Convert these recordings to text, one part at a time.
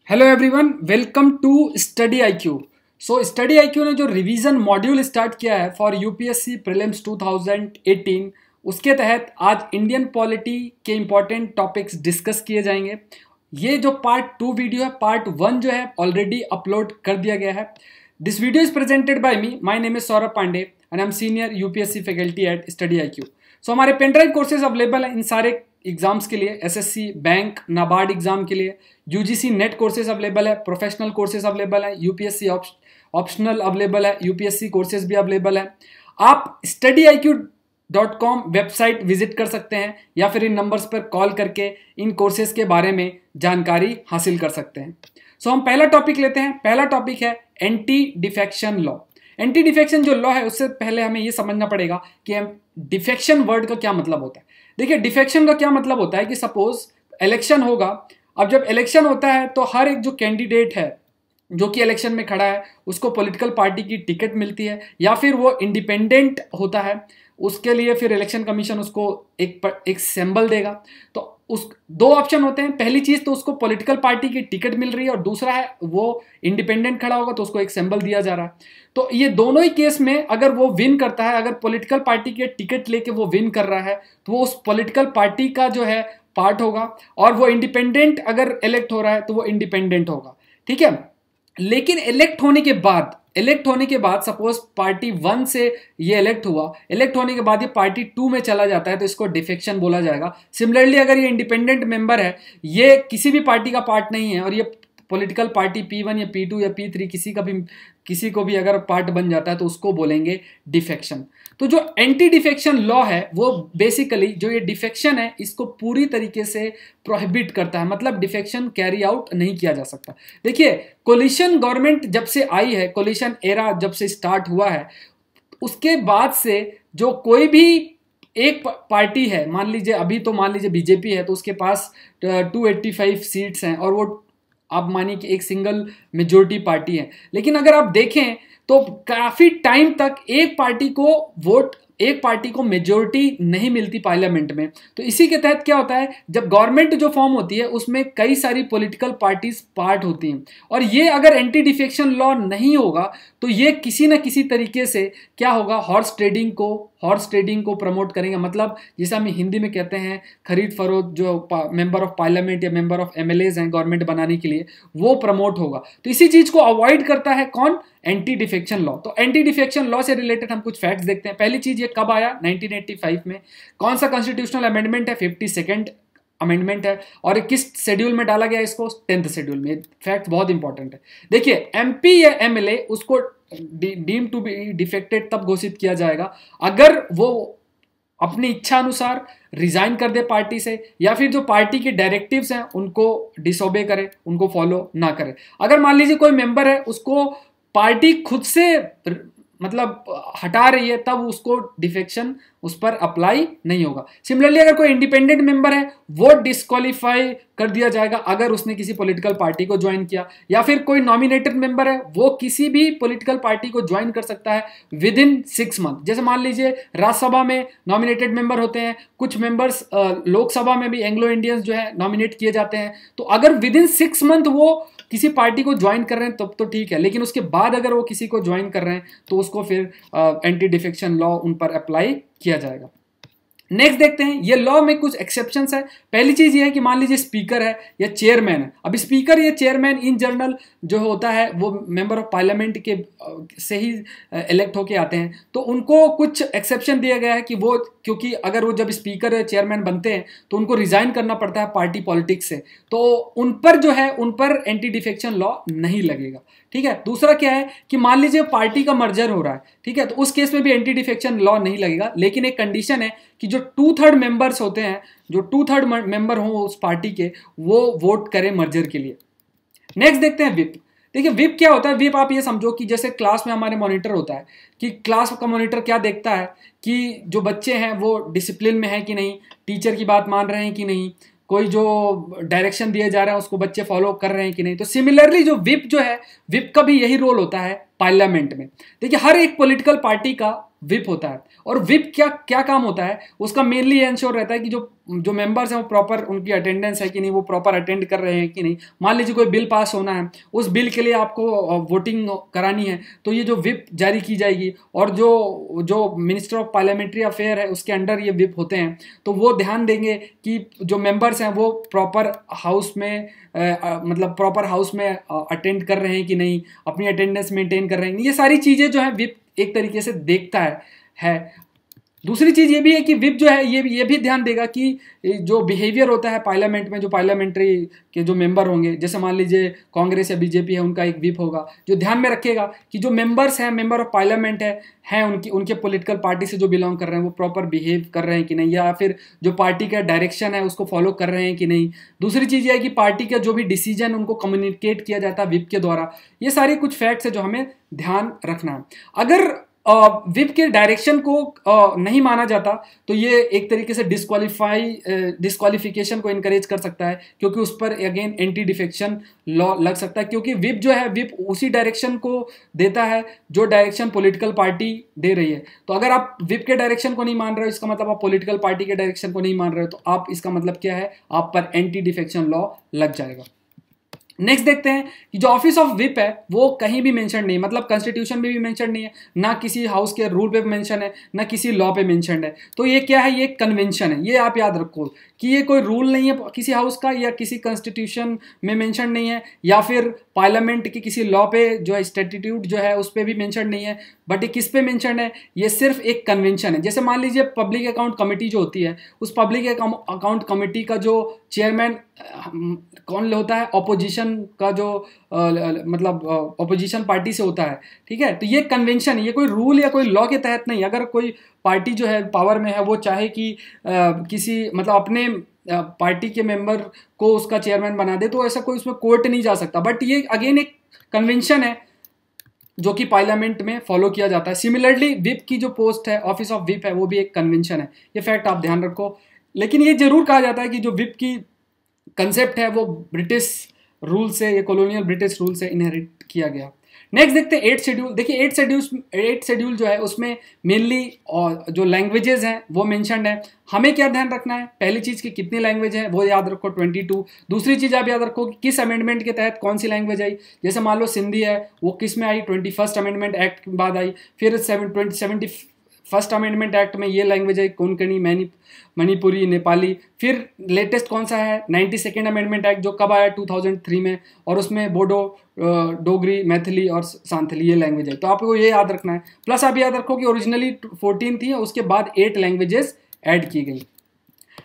Hello everyone, welcome to study IQ. Study IQ ने जो revision module start किया है फॉर यूपीएससी प्रीलिम्स 2018, उसके तहत आज इंडियन पॉलिटी के इंपॉर्टेंट टॉपिक्स डिस्कस किए जाएंगे। ये जो पार्ट 2 वीडियो है, पार्ट 1 जो है ऑलरेडी अपलोड कर दिया गया है। This video is presented by me, my name is Saurabh Pandey and I am senior UPSC faculty at study IQ. हमारे पेनड्राइव कोर्सेज अवेलेबल हैं इन सारे एग्जाम्स के लिए, एसएससी, बैंक, नाबार्ड एग्जाम के लिए। यूजीसी नेट कोर्सेज अवेलेबल है, प्रोफेशनल कोर्सेज अवेलेबल है, यूपीएससी ऑप्शनल अवेलेबल है, यूपीएससी कोर्सेज भी अवेलेबल है। आप studiiq.com वेबसाइट विजिट कर सकते हैं या फिर इन नंबर्स पर कॉल करके इन कोर्सेज के बारे में जानकारी हासिल कर सकते हैं। हम पहला टॉपिक लेते हैं। पहला टॉपिक है anti defection law. Anti defection जो लॉ है, उससे पहले हमें यह समझना पड़ेगा कि डिफेक्शन वर्ड का क्या मतलब होता है। देखिए, डिफेक्शन का क्या मतलब होता है कि सपोज इलेक्शन होगा। अब जब इलेक्शन होता है तो हर एक जो कैंडिडेट है जो कि इलेक्शन में खड़ा है, उसको पॉलिटिकल पार्टी की टिकट मिलती है या फिर वो इंडिपेंडेंट होता है। उसके लिए फिर इलेक्शन कमीशन उसको एक सिंबल देगा। तो उस दो ऑप्शन होते हैं। पहली चीज तो उसको पॉलिटिकल पार्टी की टिकट मिल रही है और दूसरा है वो इंडिपेंडेंट खड़ा होगा तो उसको एक सिंबल दिया जा रहा है। तो ये दोनों ही केस में अगर वो विन करता है, अगर पॉलिटिकल पार्टी की टिकट लेके वो विन कर रहा है तो वो उस पॉलिटिकल पार्टी का जो है पार्ट होगा, और वो इंडिपेंडेंट अगर इलेक्ट हो रहा है तो वो इंडिपेंडेंट होगा। ठीक है। लेकिन इलेक्ट होने के बाद सपोज पार्टी 1 से ये इलेक्ट हुआ, इलेक्ट होने के बाद ये पार्टी 2 में चला जाता है तो इसको डिफेक्शन बोला जाएगा। सिमिलरली अगर ये इंडिपेंडेंट मेंबर है, ये किसी भी पार्टी का पार्ट नहीं है और ये पॉलिटिकल पार्टी P1 या P2 या P3 किसी को भी अगर पार्ट बन जाता है तो उसको बोलेंगे डिफेक्शन। तो जो एंटी डिफेक्शन लॉ है वो बेसिकली जो ये डिफेक्शन है इसको पूरी तरीके से प्रोहिबिट करता है, मतलब डिफेक्शन कैरी आउट नहीं किया जा सकता। देखिए, कोलिशन गवर्नमेंट जब से आई है, कोलिशन एरा जब से स्टार्ट हुआ है, उसके बाद से जो कोई भी एक पार्टी है, मान लीजिए बीजेपी है तो उसके पास 285 सीट्स हैं और वो आप मानिए कि एक सिंगल मेजोरिटी पार्टी है। लेकिन अगर आप देखें तो काफी टाइम तक एक पार्टी को मेजोरिटी नहीं मिलती पार्लियामेंट में। तो इसी के तहत क्या होता है, जब गवर्नमेंट जो फॉर्म होती है उसमें कई सारी पॉलिटिकल पार्टीज पार्ट होती हैं, और ये अगर एंटी डिफेक्शन लॉ नहीं होगा तो ये किसी ना किसी तरीके से क्या होगा, हॉर्स ट्रेडिंग को प्रमोट करेंगे। मतलब जिसे हम हिंदी में कहते हैं खरीद फरोख्त, जो मेंबर ऑफ पार्लियामेंट या मेंबर ऑफ एमएलएज हैं गवर्नमेंट बनाने के लिए, वो प्रमोट होगा। तो इसी चीज को अवॉइड करता है कौन, एंटी डिफेक्शन लॉ। तो एंटी डिफेक्शन लॉ से रिलेटेड हम कुछ फैक्ट्स देखते हैं। पहली चीज, ये कब आया, 1985 में। कौन सा कॉन्स्टिट्यूशनल अमेंडमेंट है, 52nd अमेंडमेंट है, और किस शेड्यूल में डाला गया इसको, 10th शेड्यूल में। फैक्ट बहुत इंपॉर्टेंट है। देखिए, एमपी या एमएलए उसको डीम टू बी डिफेक्टेड तब घोषित किया जाएगा अगर वो अपनी इच्छा अनुसार रिजाइन कर दे पार्टी से, या फिर जो पार्टी के डायरेक्टिव्स हैं उनको डिसोबे करे, उनको फॉलो ना करे। अगर मान लीजिए कोई मेंबर है, उसको पार्टी खुद से मतलब हटा रही है, तब उसको डिफेक्शन उस पर अप्लाई नहीं होगा। सिमिलरली अगर कोई इंडिपेंडेंट मेंबर है, वो डिस्क्वालीफाई कर दिया जाएगा अगर उसने किसी पॉलिटिकल पार्टी को ज्वाइन किया, या फिर कोई नॉमिनेटेड मेंबर है, वो किसी भी पॉलिटिकल पार्टी को ज्वाइन कर सकता है विद इन 6 मंथ। जैसे मान लीजिए राज्यसभा में नॉमिनेटेड मेंबर होते हैं, कुछ मेंबर्स लोकसभा में भी एंग्लो इंडियंस जो है नॉमिनेट किए जाते हैं। तो अगर विद इन 6 मंथ वो किसी पार्टी को ज्वाइन कर रहे हैं तब तो ठीक है, लेकिन उसके बाद अगर वो किसी को ज्वाइन कर रहे हैं तो उसको फिर एंटी डिफेक्शन लॉ उन पर अप्लाई किया जाएगा। नेक्स्ट देखते हैं, ये लॉ में कुछ एक्सेप्शंस है। पहली चीज ये है कि मान लीजिए स्पीकर है या चेयरमैन है। अब स्पीकर या चेयरमैन इन जनरल जो होता है वो मेंबर ऑफ पार्लियामेंट के से ही इलेक्ट होके आते हैं, तो उनको कुछ एक्सेप्शन दिया गया है कि वो, क्योंकि अगर वो जब स्पीकर या चेयरमैन बनते हैं तो उनको रिजाइन करना पड़ता है पार्टी पॉलिटिक्स से, तो उन पर एंटी डिफेक्शन लॉ नहीं लगेगा। ठीक है। दूसरा क्या है कि मान लीजिए पार्टी का मर्जर हो रहा है, ठीक है, तो उस केस में भी एंटी डिफेक्शन लॉ नहीं लगेगा, लेकिन एक कंडीशन है कि जो 2/3 मेंबर्स होते हैं, जो 2/3 मेंबर हों उस पार्टी के, वो वोट करें मर्जर के लिए। नेक्स्ट देखते हैं विप। देखिए, विप क्या होता है। विप आप ये समझो कि जैसे क्लास में हमारे मॉनिटर होता है, कि क्लास का मॉनिटर क्या देखता है कि जो बच्चे हैं वो डिसिप्लिन में है कि नहीं, टीचर की बात मान रहे हैं कि नहीं, कोई जो डायरेक्शन दिया जा रहा है उसको बच्चे फॉलो कर रहे हैं कि नहीं। तो सिमिलरली जो विप जो है, विप का भी यही रोल होता है पार्लियामेंट में। देखिए, हर एक पॉलिटिकल पार्टी का विप होता है। और विप क्या क्या काम होता है, उसका मेनली इंश्योर रहता है कि जो मेंबर्स हैं वो प्रॉपर, उनकी अटेंडेंस है कि नहीं, वो प्रॉपर अटेंड कर रहे हैं कि नहीं। मान लीजिए कोई बिल पास होना है, उस बिल के लिए आपको वोटिंग करानी है, तो ये जो विप जारी की जाएगी, और जो मिनिस्टर ऑफ पार्लियामेंट्री अफेयर है उसके अंडर ये विप होते हैं, तो वो ध्यान देंगे कि जो मेंबर्स हैं वो प्रॉपर हाउस में मतलब प्रॉपर हाउस में अटेंड कर रहे हैं कि नहीं, अपनी अटेंडेंस मेंटेन कर रहे हैं। ये सारी चीज़ें जो है विप एक तरीके से देखता है। दूसरी चीज़ ये भी है कि विप जो है ये भी ध्यान देगा कि जो बिहेवियर होता है पार्लियामेंट में, जो पार्लियामेंट्री के जो मेंबर होंगे, जैसे मान लीजिए कांग्रेस या बीजेपी है, उनका एक विप होगा जो ध्यान में रखेगा कि जो मेंबर्स हैं, मेंबर ऑफ पार्लियामेंट हैं उनके पॉलिटिकल पार्टी से जो बिलोंग कर रहे हैं वो प्रॉपर बिहेव कर रहे हैं कि नहीं, या फिर जो पार्टी का डायरेक्शन है उसको फॉलो कर रहे हैं कि नहीं। दूसरी चीज़ ये है कि पार्टी का जो भी डिसीजन उनको कम्युनिकेट किया जाता है विप के द्वारा। ये सारे कुछ फैक्ट्स है जो हमें ध्यान रखना है। अगर विप के डायरेक्शन को नहीं माना जाता तो ये एक तरीके से डिस्क्वालिफिकेशन को इनकरेज कर सकता है, क्योंकि उस पर अगेन एंटी डिफेक्शन लॉ लग सकता है, क्योंकि विप जो है विप उसी डायरेक्शन को देता है जो डायरेक्शन पॉलिटिकल पार्टी दे रही है। तो अगर आप विप के डायरेक्शन को नहीं मान रहे हो, इसका मतलब आप पॉलिटिकल पार्टी के डायरेक्शन को नहीं मान रहे हो, तो आप इसका मतलब क्या है, आप पर एंटी डिफेक्शन लॉ लग जाएगा। नेक्स्ट देखते हैं कि जो ऑफिस ऑफ विप है वो कहीं भी मेंशन नहीं, मतलब कॉन्स्टिट्यूशन में भी मेंशन नहीं है, ना किसी हाउस के रूल पे मेंशन है, ना किसी लॉ पे मेंशन है। तो ये क्या है, ये कन्वेंशन है। ये आप याद रखो कि ये कोई रूल नहीं है किसी हाउस का, या किसी कॉन्स्टिट्यूशन में मेंशन नहीं है, या फिर पार्लियामेंट के किसी लॉ पे जो है स्टैट्यूट जो है उस पर भी मेंशन नहीं है। बट ये किस पे मेंशन है, ये सिर्फ एक कन्वेंशन है। जैसे मान लीजिए पब्लिक अकाउंट कमेटी जो होती है, उस पब्लिक अकाउंट कमेटी का जो चेयरमैन कौन होता है, ऑपोजिशन का जो मतलब ऑपोजिशन पार्टी से होता है, ठीक है। तो ये कन्वेंशन है, ये कोई रूल या कोई लॉ के तहत नहीं। अगर कोई पार्टी जो है पावर में है, वो चाहे कि किसी मतलब अपने पार्टी के मेंबर को उसका चेयरमैन बना दे, तो ऐसा कोई उसमें कोर्ट नहीं जा सकता। बट ये अगेन एक कन्वेंशन है जो कि पार्लियामेंट में फॉलो किया जाता है। सिमिलरली विप की जो पोस्ट है, ऑफिस ऑफ विप है, वो भी एक कन्वेंशन है। ये फैक्ट आप ध्यान रखो। लेकिन ये जरूर कहा जाता है कि जो विप की कंसेप्ट है वो ब्रिटिश रूल से, ये कॉलोनियल ब्रिटिश रूल से इनहेरिट किया गया। नेक्स्ट देखते हैं 8 शेड्यूल। देखिए 8 शेड्यूल जो है उसमें मेनली जो लैंग्वेजेस हैं वो मेंशन्ड है। हमें क्या ध्यान रखना है, पहली चीज़ कि कितनी लैंग्वेज है वो याद रखो 22। दूसरी चीज़ आप याद रखो कि किस अमेंडमेंट के तहत कौन सी लैंग्वेज आई। जैसे मान लो सिंधी है, वो किस में आई, 21st अमेंडमेंट एक्ट के बाद आई। फिर 71st अमेंडमेंट एक्ट में ये लैंग्वेज है कोंकणी, मणिपुरी, नेपाली। फिर लेटेस्ट कौन सा है, 92nd अमेंडमेंट एक्ट जो कब आया, 2003 में, और उसमें बोडो, डोगरी, मैथिली और सांथली ये लैंग्वेज है। तो आपको ये याद रखना है। प्लस आप याद रखो कि ओरिजिनली 14 थी, उसके बाद 8 लैंग्वेजेस ऐड की गई।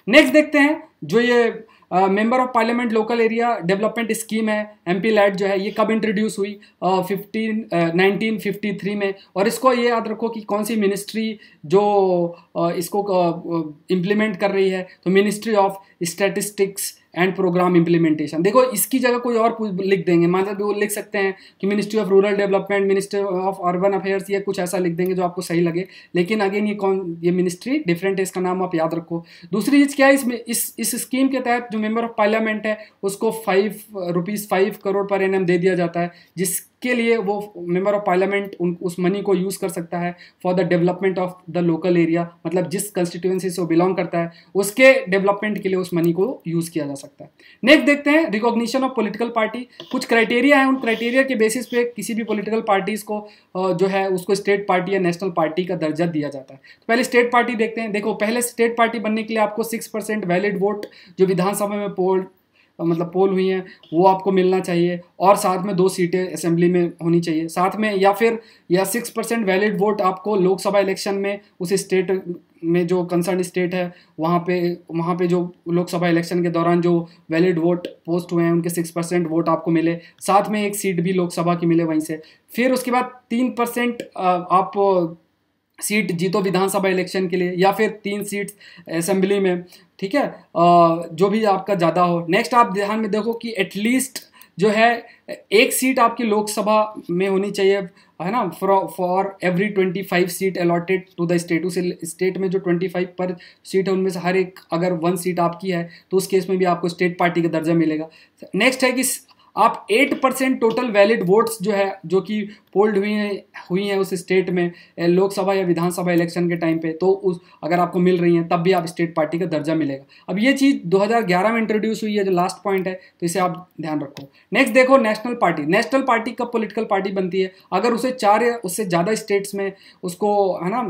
नेक्स्ट देखते हैं जो ये member of parliament local area development scheme है, एमपी लैट जो है, ये कब इंट्रोड्यूस हुई, 1953 में। और इसको ये याद रखो कि कौन सी मिनिस्ट्री जो इसको इम्प्लीमेंट कर रही है, तो ministry of statistics and programme implementation. देखो इसकी जगह कोई और लिख देंगे, मतलब वो लिख सकते हैं कि ministry of rural development, ministry of urban affairs, या कुछ ऐसा लिख देंगे जो आपको सही लगे। लेकिन अगेन ये मिनिस्ट्री डिफरेंट है, इसका नाम आप याद रखो। दूसरी चीज़ क्या है, इसमें इस स्कीम के तहत जो मेंबर ऑफ पार्लियामेंट है उसको ₹5 करोड़ पर एनम दे दिया जाता है, जिसके लिए वो मेंबर ऑफ पार्लियामेंट उस मनी को यूज़ कर सकता है for the development of the local area. मतलब जिस कंस्टिट्यूएंसी से वो बिलोंग करता है उसके डेवलपमेंट के लिए उस मनी को यूज़ किया जा सकता है। नेक्स्ट देखते हैं रिकॉग्निशन ऑफ पॉलिटिकल पार्टी। कुछ क्राइटेरिया है, उन क्राइटेरिया के बेसिस पे किसी भी पॉलिटिकल पार्टीज को जो है उसको स्टेट पार्टी या नेशनल पार्टी का दर्जा दिया जाता है। तो पहले स्टेट पार्टी देखते हैं। देखो पहले स्टेट पार्टी बनने के लिए आपको 6% वैलिड वोट जो विधानसभा में पोल हुई हैं वो आपको मिलना चाहिए, और साथ में 2 सीटें असेंबली में होनी चाहिए साथ में, या 6% वैलिड वोट आपको लोकसभा इलेक्शन में उस स्टेट में जो कंसर्न स्टेट है वहाँ पे जो लोकसभा इलेक्शन के दौरान जो वैलिड वोट पोस्ट हुए हैं उनके 6% वोट आपको मिले, साथ में 1 सीट भी लोकसभा की मिले वहीं से। फिर उसके बाद 3% आप सीट जीतो विधानसभा इलेक्शन के लिए, या फिर 3 सीट असेंबली में, ठीक है, जो भी आपका ज़्यादा हो। नेक्स्ट आप ध्यान में देखो कि एटलीस्ट जो है 1 सीट आपकी लोकसभा में होनी चाहिए, है ना, for every 25 seat allotted to the state. उस स्टेट में जो 25 पर सीट है उनमें से हर एक अगर 1 सीट आपकी है तो उस केस में भी आपको स्टेट पार्टी का दर्जा मिलेगा। नेक्स्ट है कि आप 8% टोटल वैलिड वोट्स जो है, जो कि पोल्ड हुई हैं उस स्टेट में लोकसभा या विधानसभा इलेक्शन के टाइम पे, तो उस अगर आपको मिल रही हैं तब भी आप स्टेट पार्टी का दर्जा मिलेगा। अब ये चीज़ 2011 में इंट्रोड्यूस हुई है, जो लास्ट पॉइंट है, तो इसे आप ध्यान रखो। नेक्स्ट देखो नेशनल पार्टी। नेशनल पार्टी कब पॉलिटिकल पार्टी बनती है? अगर उसे 4 या उससे ज़्यादा स्टेट्स में उसको है ना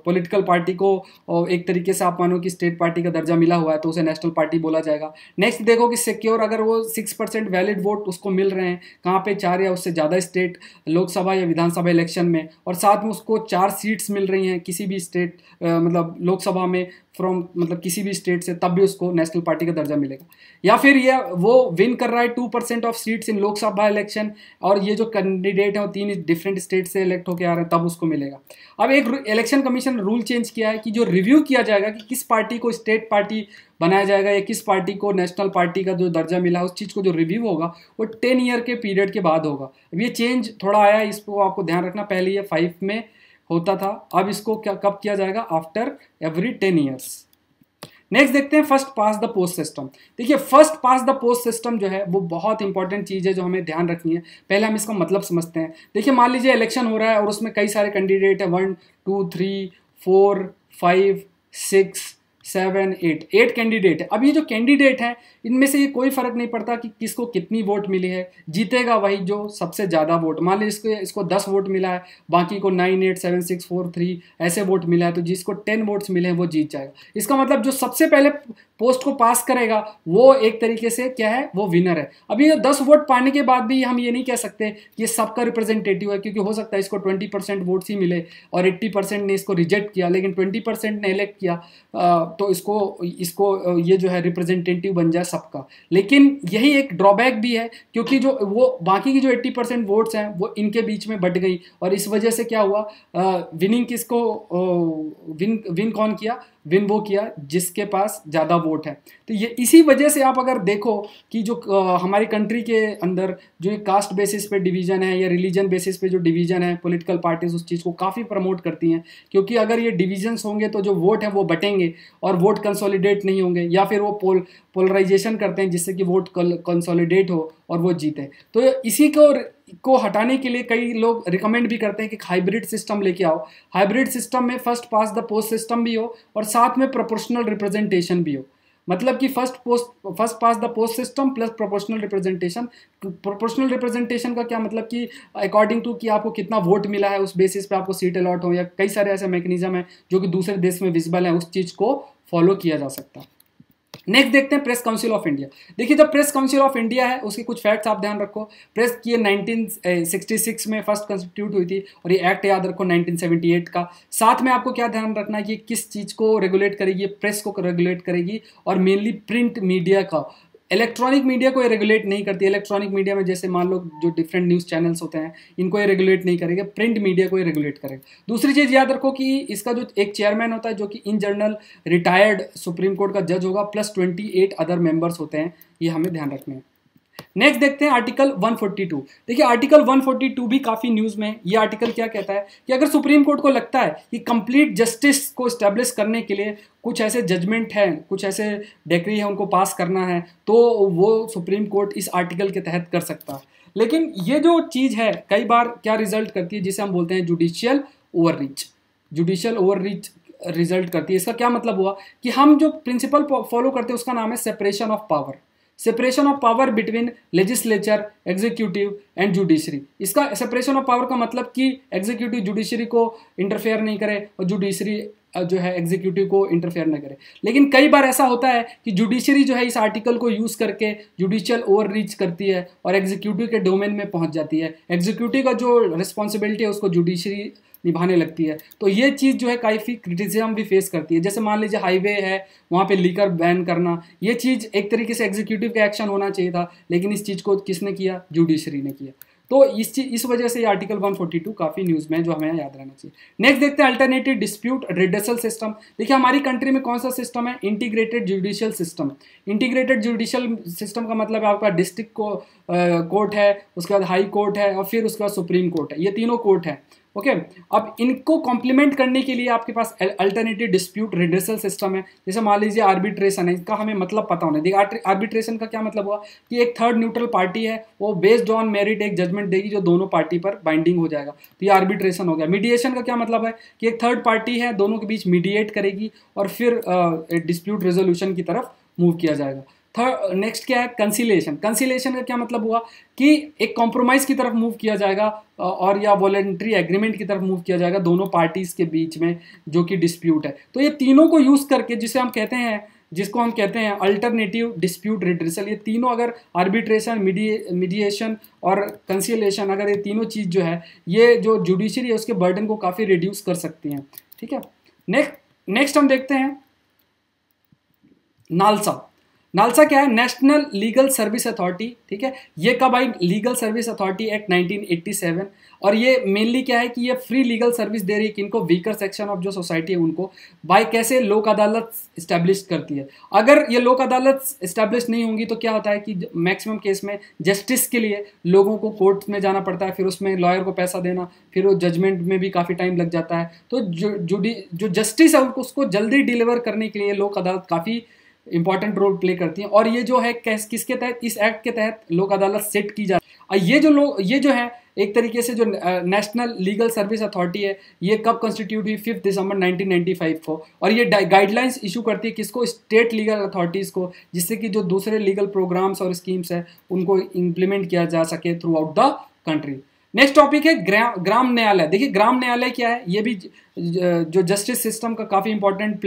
पॉलिटिकल पार्टी को एक तरीके से आप मानो कि स्टेट पार्टी का दर्जा मिला हुआ है, तो उसे नेशनल पार्टी बोला जाएगा। नेक्स्ट देखो कि सिक्योर, अगर वो 6% वैलिड वोट उसको मिल रहे हैं कहाँ पे, 4 या उससे ज़्यादा स्टेट लोकसभा या विधानसभा इलेक्शन में, और साथ में उसको 4 सीट्स मिल रही हैं किसी भी स्टेट मतलब लोकसभा में फ्रॉम मतलब किसी भी स्टेट से, तब भी उसको नेशनल पार्टी का दर्जा मिलेगा। या फिर ये वो विन कर रहा है 2% of seats in Lok Sabha election, और ये जो कैंडिडेट है वो 3 डिफरेंट स्टेट से इलेक्ट होकर आ रहे हैं, तब उसको मिलेगा। अब एक इलेक्शन कमीशन रूल चेंज किया है कि जो रिव्यू किया जाएगा कि किस पार्टी को स्टेट पार्टी बनाया जाएगा या किस पार्टी को नेशनल पार्टी का जो दर्जा मिला है, उस चीज़ को जो रिव्यू होगा वो 10 ईयर के पीरियड के बाद होगा। अब ये चेंज थोड़ा आया है, इसको आपको ध्यान रखना। पहले ये 5 में होता था, अब इसको कब किया जाएगा? After every 10 years. नेक्स्ट देखते हैं first past the post system. देखिए first past the post system जो है वो बहुत इंपॉर्टेंट चीज़ है जो हमें ध्यान रखनी है। पहले हम इसका मतलब समझते हैं। देखिए मान लीजिए इलेक्शन हो रहा है और उसमें कई सारे कैंडिडेट है, 1 2 3 4 5 6 7 8 कैंडिडेट है। अब ये जो कैंडिडेट हैं इनमें से ये कोई फर्क नहीं पड़ता कि किसको कितनी वोट मिली है, जीतेगा वही जो सबसे ज़्यादा वोट। मान लीजिए इसको 10 वोट मिला है, बाकी को 9 8 7 6 4 3 ऐसे वोट मिला है, तो जिसको 10 वोट्स मिले हैं वो जीत जाएगा। इसका मतलब जो सबसे पहले पोस्ट को पास करेगा वो एक तरीके से क्या है, वो विनर है। अभी 10 वोट पाने के बाद भी हम ये नहीं कह सकते कि ये सबका रिप्रेजेंटेटिव है, क्योंकि हो सकता है इसको 20% वोट्स ही मिले और 80% ने इसको रिजेक्ट किया, लेकिन 20% ने इलेक्ट किया, तो इसको ये जो है रिप्रेजेंटेटिव बन जाए सबका। लेकिन यही एक ड्रॉबैक भी है, क्योंकि जो वो बाकी की जो 80% वोट्स हैं वो इनके बीच में बट गई, और इस वजह से क्या हुआ, विनिंग किसको विन कौन किया? विन वो किया जिसके पास ज़्यादा वोट है। तो ये इसी वजह से आप अगर देखो कि जो हमारी कंट्री के अंदर जो कास्ट बेसिस पे डिवीज़न है या रिलीजन बेसिस पे जो डिवीज़न है, पॉलिटिकल पार्टीज उस चीज़ को काफ़ी प्रमोट करती हैं, क्योंकि अगर ये डिविजन्स होंगे तो जो वोट है वो बटेंगे और वोट कंसोलिडेट नहीं होंगे, या फिर वो पोलराइजेशन करते हैं जिससे कि वोट कंसोलिडेट हो और वो जीते। तो इसी को हटाने के लिए कई लोग रिकमेंड भी करते हैं कि हाइब्रिड सिस्टम लेके आओ। हाइब्रिड सिस्टम में first past the post system भी हो और साथ में प्रोपोर्शनल रिप्रेजेंटेशन भी हो। मतलब कि first past the post system plus proportional representation. Proportional representation का क्या मतलब कि अकॉर्डिंग टू कि आपको कितना वोट मिला है उस बेसिस पे आपको सीट अलॉट हो, या कई सारे ऐसे मैकेनिज्म हैं जो कि दूसरे देश में विजिबल हैं, उस चीज़ को फॉलो किया जा सकता है। नेक्स्ट देखते हैं प्रेस काउंसिल ऑफ इंडिया। देखिए जब प्रेस काउंसिल ऑफ इंडिया है उसके कुछ फैक्ट्स आप ध्यान रखो। प्रेस की 1966 में फर्स्ट कंस्टिट्यूट हुई थी, और ये एक्ट याद रखो 1978 का। साथ में आपको क्या ध्यान रखना है कि किस चीज़ को रेगुलेट करेगी? प्रेस को रेगुलेट करेगी, और मेनली प्रिंट मीडिया का। इलेक्ट्रॉनिक मीडिया को ये रेगुलेट नहीं करती। इलेक्ट्रॉनिक मीडिया में जैसे मान लो जो डिफरेंट न्यूज़ चैनल्स होते हैं इनको ये रेगुलेट नहीं करेगा, प्रिंट मीडिया को ये रेगुलेट करेगा। दूसरी चीज़ याद रखो कि इसका जो एक चेयरमैन होता है जो कि in general retired supreme court का जज होगा, प्लस 28 अदर मेंबर्स होते हैं, ये हमें ध्यान रखने हैं। नेक्स्ट देखते हैं आर्टिकल 142। देखिए आर्टिकल 142 भी काफ़ी न्यूज़ में। ये आर्टिकल क्या कहता है कि अगर सुप्रीम कोर्ट को लगता है कि कंप्लीट जस्टिस को इस्टेब्लिश करने के लिए कुछ ऐसे जजमेंट हैं, कुछ ऐसे डिक्री है उनको पास करना है, तो वो सुप्रीम कोर्ट इस आर्टिकल के तहत कर सकता है। लेकिन ये जो चीज़ है कई बार क्या रिजल्ट करती है, जिसे हम बोलते हैं judicial overreach. Judicial overreach result करती है। इसका क्या मतलब हुआ कि हम जो प्रिंसिपल फॉलो करते हैं उसका नाम है separation of power. Separation of power between legislature, executive and judiciary. इसका सेपरेशन ऑफ पावर का मतलब कि एग्जीक्यूटिव जुडिशरी को इंटरफेयर नहीं करे और जुडिशरी जो है एग्जीक्यूटिव को इंटरफेयर न करे। लेकिन कई बार ऐसा होता है कि जुडिशरी जो है इस आर्टिकल को यूज़ करके जुडिशियल ओवररीच करती है और एग्जीक्यूटिव के डोमेन में पहुंच जाती है। एग्जीक्यूटिव का जो रिस्पॉन्सिबिलिटी है उसको जुडिशरी निभाने लगती है। तो ये चीज़ जो है काफ़ी क्रिटिसिज्म भी फेस करती है। जैसे मान लीजिए हाईवे है, वहाँ पे लीकर बैन करना, ये चीज़ एक तरीके से एग्जीक्यूटिव का एक्शन होना चाहिए था, लेकिन इस चीज़ को किसने किया? जुडिशरी ने किया। तो इस वजह से ये आर्टिकल 142 काफ़ी न्यूज़ में जो हमें याद रहना चाहिए। नेक्स्ट देखते हैं अल्टरनेटिव डिस्प्यूट रिड्रेसल सिस्टम। देखिए हमारी कंट्री में कौन सा सिस्टम है? Integrated judicial system. Integrated judicial system का मतलब है आपका डिस्ट्रिक्ट कोर्ट है, उसके बाद हाई कोर्ट है और फिर उसके बाद सुप्रीम कोर्ट है। ये तीनों कोर्ट है ओके। अब इनको कॉम्प्लीमेंट करने के लिए आपके पास अल्टरनेटिव डिस्प्यूट रिड्रेसल सिस्टम है। जैसे मान लीजिए आर्बिट्रेशन है, इसका हमें मतलब पता होना चाहिए। आर्बिट्रेशन का क्या मतलब हुआ कि एक थर्ड न्यूट्रल पार्टी है, वो बेस्ड ऑन मेरिट एक जजमेंट देगी जो दोनों पार्टी पर बाइंडिंग हो जाएगा, तो ये आर्बिट्रेशन हो गया। मीडिएशन का क्या मतलब है कि एक थर्ड पार्टी है, दोनों के बीच मीडिएट करेगी और फिर डिस्प्यूट रेजोल्यूशन की तरफ मूव किया जाएगा। थर्ड नेक्स्ट क्या है, कंसिलेशन। कंसिलेशन का क्या मतलब हुआ कि एक कॉम्प्रोमाइज की तरफ मूव किया जाएगा और या वॉलेंट्री एग्रीमेंट की तरफ मूव किया जाएगा दोनों पार्टीज के बीच में जो कि डिस्प्यूट है। तो ये तीनों को यूज करके जिसको हम कहते हैं अल्टरनेटिव डिस्प्यूट रिड्रेसल, ये तीनों अगर आर्बिट्रेशन, मीडिएशन और कंसिलेशन, अगर ये तीनों चीज जो है ये जो जुडिशरी है उसके बर्डन को काफी रिड्यूस कर सकती हैं। ठीक है। नेक्स्ट हम देखते हैं नालसा। नालसा क्या है, नेशनल लीगल सर्विस अथॉरिटी। ठीक है, ये कब आई, लीगल सर्विस अथॉरिटी एक्ट 1987। और ये मेनली क्या है कि ये फ्री लीगल सर्विस दे रही है किनको, वीकर सेक्शन ऑफ जो सोसाइटी है उनको। बाय कैसे, लोक अदालत इस्टेब्लिश करती है। अगर ये लोक अदालत इस्टेब्लिश नहीं होंगी तो क्या होता है कि मैक्सिमम केस में जस्टिस के लिए लोगों को कोर्ट में जाना पड़ता है, फिर उसमें लॉयर को पैसा देना, फिर वो जजमेंट में भी काफ़ी टाइम लग जाता है। तो जो जस्टिस है उसको जल्दी डिलीवर करने के लिए लोक अदालत काफ़ी इंपॉर्टेंट रोल प्ले करती हैं। और ये जो है किसके तहत, इस एक्ट के तहत लोक अदालत सेट की जाती है। और ये जो है एक तरीके से जो नेशनल लीगल सर्विस अथॉरिटी है, ये कब कॉन्स्टिट्यूट हुई, 5 दिसंबर 1995 को। और ये गाइडलाइंस इशू करती है किसको, स्टेट लीगल अथॉरिटीज़ को, जिससे कि जो दूसरे लीगल प्रोग्राम्स और स्कीम्स है उनको इम्प्लीमेंट किया जा सके through out the country. Next topic है ग्राम न्यायालय। देखिए ग्राम न्यायालय क्या है, ये भी जो जस्टिस सिस्टम का काफ़ी इंपॉर्टेंट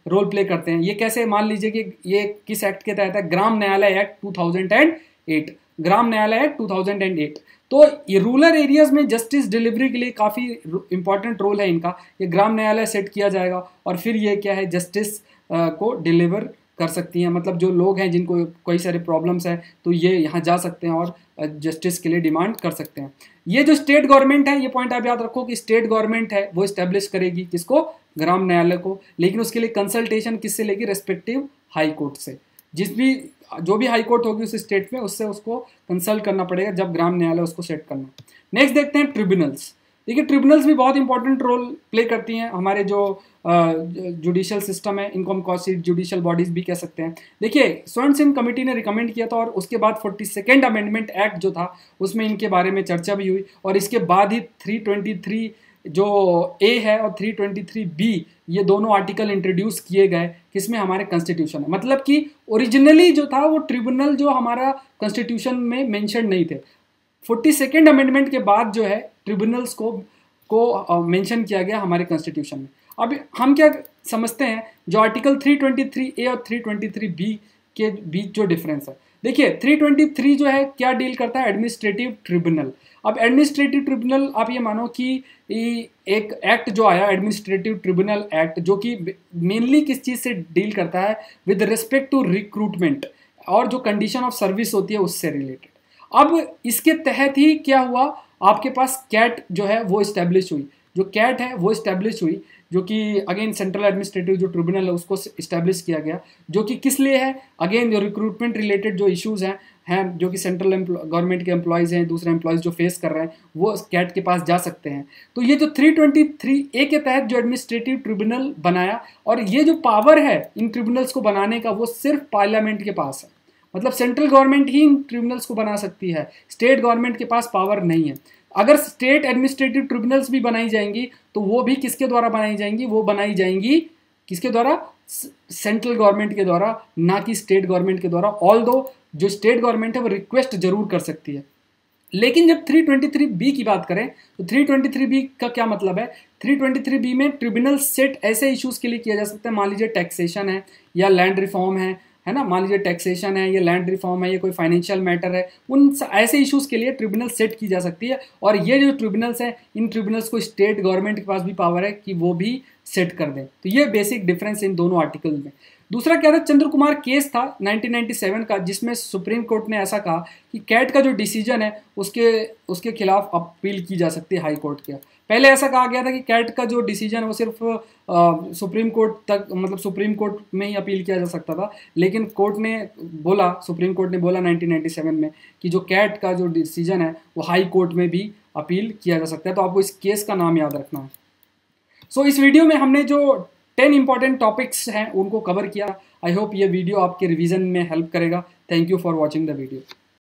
रोल प्ले करते हैं। ये कैसे, मान लीजिए कि ये किस एक्ट के तहत है, ग्राम न्यायालय एक्ट 2008। ग्राम न्यायालय एक्ट 2008। तो ये रूरल एरियाज में जस्टिस डिलीवरी के लिए काफ़ी इंपॉर्टेंट रोल है इनका। ये ग्राम न्यायालय सेट किया जाएगा और फिर ये क्या है, जस्टिस को डिलीवर कर सकती हैं। मतलब जो लोग हैं जिनको कई सारे प्रॉब्लम्स हैं तो ये यहाँ जा सकते हैं और जस्टिस के लिए डिमांड कर सकते हैं। ये जो स्टेट गवर्नमेंट है, ये पॉइंट आप याद रखो कि स्टेट गवर्नमेंट है वो इस्टेब्लिश करेगी किसको, ग्राम न्यायालय को। लेकिन उसके लिए कंसल्टेशन किससे लेगी, रेस्पेक्टिव हाई कोर्ट से। जो भी हाई कोर्ट होगी उस स्टेट में, उससे उसको कंसल्ट करना पड़ेगा जब ग्राम न्यायालय उसको सेट करना। नेक्स्ट देखते हैं ट्रिब्यूनल्स। देखिए ट्रिब्यूनल्स भी बहुत इंपॉर्टेंट रोल प्ले करती हैं हमारे जो जुडिशियल सिस्टम है, इनको हम क्वासी जुडिशियल बॉडीज भी कह सकते हैं। देखिए स्वर्ण सिंह कमेटी ने रिकमेंड किया था और उसके बाद 42nd अमेंडमेंट एक्ट जो था उसमें इनके बारे में चर्चा भी हुई। और इसके बाद ही 323 जो ए है और 323 बी, ये दोनों आर्टिकल इंट्रोड्यूस किए गए किसमें, हमारे कॉन्स्टिट्यूशन में। मतलब कि ओरिजिनली जो था वो ट्रिब्यूनल जो हमारा कॉन्स्टिट्यूशन में मेंशन नहीं थे। 42nd अमेंडमेंट के बाद जो है ट्रिब्यूनल्स को मेंशन किया गया हमारे कॉन्स्टिट्यूशन में। अब हम क्या समझते हैं, जो आर्टिकल 323 ए और 323 बी के बीच जो डिफरेंस है। देखिए 323 जो है क्या डील करता है, एडमिनिस्ट्रेटिव ट्रिब्यूनल। अब एडमिनिस्ट्रेटिव ट्रिब्यूनल आप ये मानो कि एक एक्ट जो आया एडमिनिस्ट्रेटिव ट्रिब्यूनल एक्ट, जो कि मेनली किस चीज़ से डील करता है, विद रिस्पेक्ट टू रिक्रूटमेंट और जो कंडीशन ऑफ सर्विस होती है उससे रिलेटेड। अब इसके तहत ही क्या हुआ, आपके पास कैट जो है वो इस्टेब्लिश हुई। जो कैट है वो इस्टेब्लिश हुई, जो कि अगेन सेंट्रल एडमिनिस्ट्रेटिव जो ट्रिब्यूनल है उसको इस्टेब्लिश किया गया, जो कि किस लिए है, अगेन जो रिक्रूटमेंट रिलेटेड जो इश्यूज हैं जो कि सेंट्रल गवर्नमेंट के एम्प्लॉयज़ हैं, दूसरे एम्प्लॉयज़ जो फेस कर रहे हैं वो कैट के पास जा सकते हैं। तो ये जो 323 ए के तहत जो एडमिनिस्ट्रेटिव ट्रिब्यूनल बनाया, और ये जो पावर है इन ट्रिब्यूनल्स को बनाने का वो सिर्फ पार्लियामेंट के पास है। मतलब सेंट्रल गवर्नमेंट ही इन ट्रिब्यूनल्स को बना सकती है, स्टेट गवर्नमेंट के पास पावर नहीं है। अगर स्टेट एडमिनिस्ट्रेटिव ट्रिब्यूनल्स भी बनाई जाएंगी तो वो भी किसके द्वारा बनाई जाएंगी, वो बनाई जाएंगी किसके द्वारा, सेंट्रल गवर्नमेंट के द्वारा, ना कि स्टेट गवर्नमेंट के द्वारा। ऑल्दो जो स्टेट गवर्नमेंट है वो रिक्वेस्ट जरूर कर सकती है। लेकिन जब 323 की बात करें तो 323 का क्या मतलब है, 323 में ट्रिब्यूनल सेट ऐसे इश्यूज के लिए किया जा सकता है, मान लीजिए टैक्सेशन है या लैंड रिफॉर्म है ना, मान लीजिए टैक्सेशन है, ये लैंड रिफॉर्म है, ये कोई फाइनेंशियल मैटर है, उन ऐसे इश्यूज के लिए ट्रिब्यूनल सेट की जा सकती है। और ये जो ट्रिब्यूनल्स हैं, इन ट्रिब्यूनल्स को स्टेट गवर्नमेंट के पास भी पावर है कि वो भी सेट कर दें। तो ये बेसिक डिफरेंस इन दोनों आर्टिकल में। दूसरा क्या था, चंद्र कुमार केस था 1997 का, जिसमें सुप्रीम कोर्ट ने ऐसा कहा कि कैट का जो डिसीजन है उसके खिलाफ अपील की जा सकती है हाई कोर्ट के। पहले ऐसा कहा गया था कि कैट का जो डिसीजन है वो सिर्फ सुप्रीम कोर्ट तक, मतलब सुप्रीम कोर्ट में ही अपील किया जा सकता था। लेकिन सुप्रीम कोर्ट ने बोला 1997 में कि जो कैट का जो डिसीजन है वो हाई कोर्ट में भी अपील किया जा सकता है। तो आपको इस केस का नाम याद रखना है। सो इस वीडियो में हमने जो 10 इंपॉर्टेंट टॉपिक्स हैं उनको कवर किया। आई होप ये वीडियो आपके रिवीजन में हेल्प करेगा। Thank you for watching the video.